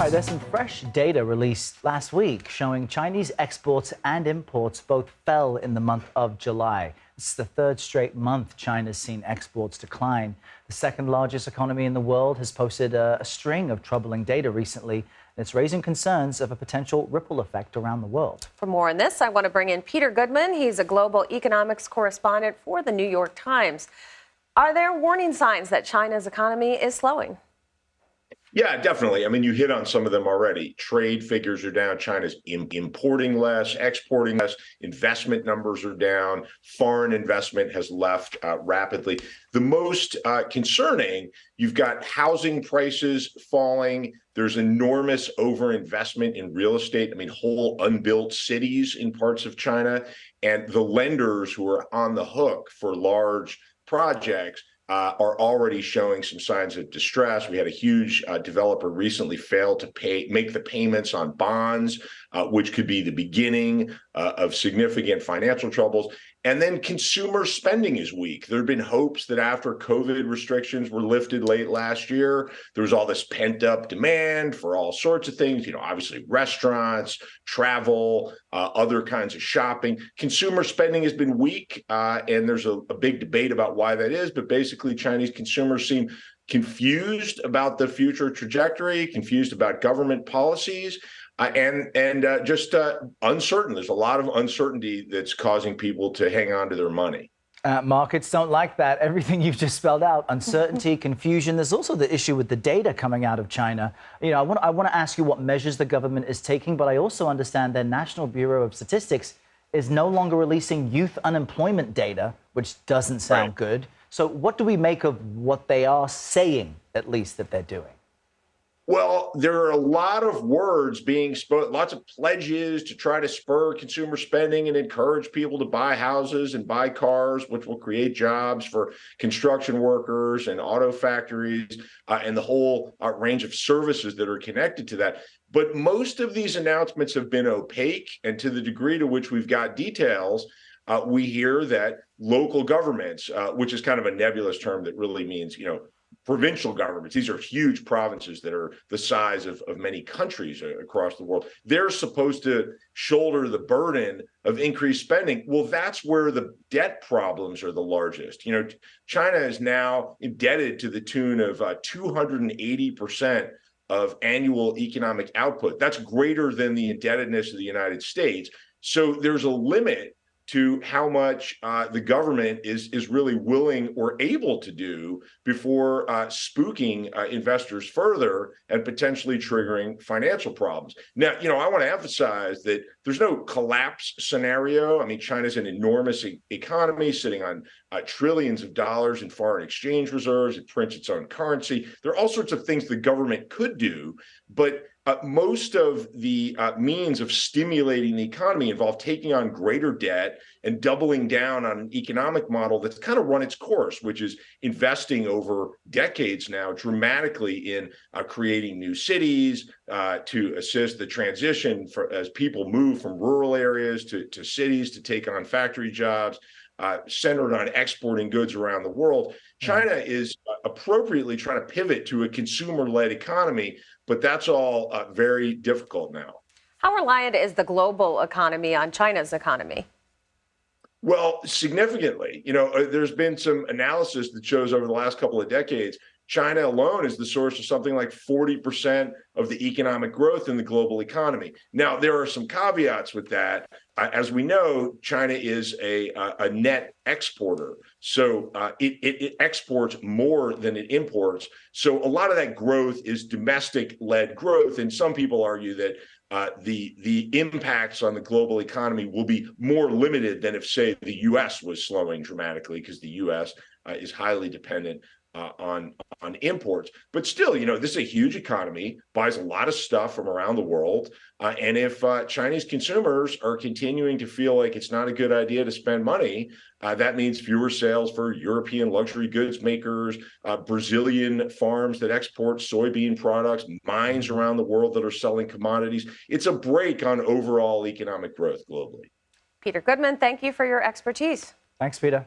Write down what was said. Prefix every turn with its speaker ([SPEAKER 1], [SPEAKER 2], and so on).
[SPEAKER 1] All right, there's some fresh data released last week showing Chinese exports and imports both fell in the month of July. It's the third straight month China's seen exports decline. The second largest economy in the world has posted a string of troubling data recently. It's raising concerns of a potential ripple effect around the world.
[SPEAKER 2] For more on this, I want to bring in Peter Goodman. He's a global economics correspondent for the New York Times. Are there warning signs that China's economy is slowing?
[SPEAKER 3] Yeah, definitely. I mean, you hit on some of them already. Trade figures are down. China's importing less, exporting less. Investment numbers are down. Foreign investment has left rapidly. The most concerning, you've got housing prices falling. There's enormous overinvestment in real estate. I mean, whole unbuilt cities in parts of China. And the lenders who are on the hook for large projects are already showing some signs of distress. We had a huge developer recently fail to make the payments on bonds, which could be the beginning of significant financial troubles. And then consumer spending is weak. There have been hopes that after COVID restrictions were lifted late last year, there was all this pent up demand for all sorts of things, obviously restaurants, travel, other kinds of shopping. Consumer spending has been weak, and there's a big debate about why that is. But basically, Chinese consumers seem confused about the future trajectory, confused about government policies. And just uncertain. There's a lot of uncertainty that's causing people to hang on to their money.
[SPEAKER 1] Markets don't like that. Everything you've just spelled out, uncertainty, confusion. There's also the issue with the data coming out of China. I want to ask you what measures the government is taking, but I also understand their National Bureau of Statistics is no longer releasing youth unemployment data, which doesn't sound good. So what do we make of what they are saying, at least, that they're doing?
[SPEAKER 3] Well, there are a lot of words being spoken, lots of pledges to try to spur consumer spending and encourage people to buy houses and buy cars, which will create jobs for construction workers and auto factories and the whole range of services that are connected to that. But most of these announcements have been opaque, and to the degree to which we've got details, we hear that local governments, which is kind of a nebulous term that really means, provincial governments, these are huge provinces that are the size of many countries across the world. They're supposed to shoulder the burden of increased spending. Well, that's where the debt problems are the largest. China is now indebted to the tune of 280% of annual economic output. That's greater than the indebtedness of the United States. So there's a limit to how much the government is really willing or able to do before spooking investors further and potentially triggering financial problems. Now, I want to emphasize that there's no collapse scenario. I mean, China's an enormous economy sitting on trillions of dollars in foreign exchange reserves. It prints its own currency. There are all sorts of things the government could do, but most of the means of stimulating the economy involve taking on greater debt and doubling down on an economic model that's kind of run its course, which is investing over decades now dramatically in creating new cities to assist the transition as people move from rural areas to cities to take on factory jobs. Centered on exporting goods around the world. China is appropriately trying to pivot to a consumer-led economy, but that's all very difficult now.
[SPEAKER 2] How reliant is the global economy on China's economy?
[SPEAKER 3] Well, significantly. There's been some analysis that shows over the last couple of decades, China alone is the source of something like 40% of the economic growth in the global economy. Now, there are some caveats with that. As we know, China is a net exporter. So it exports more than it imports. So a lot of that growth is domestic-led growth. And some people argue that the impacts on the global economy will be more limited than if, say, the U.S. was slowing dramatically, because the U.S. Is highly dependent on imports. But still, this is a huge economy, buys a lot of stuff from around the world. And if Chinese consumers are continuing to feel like it's not a good idea to spend money, that means fewer sales for European luxury goods makers, Brazilian farms that export soybean products, mines around the world that are selling commodities. It's a brake on overall economic growth globally.
[SPEAKER 2] Peter Goodman, thank you for your expertise.
[SPEAKER 1] Thanks, Peter.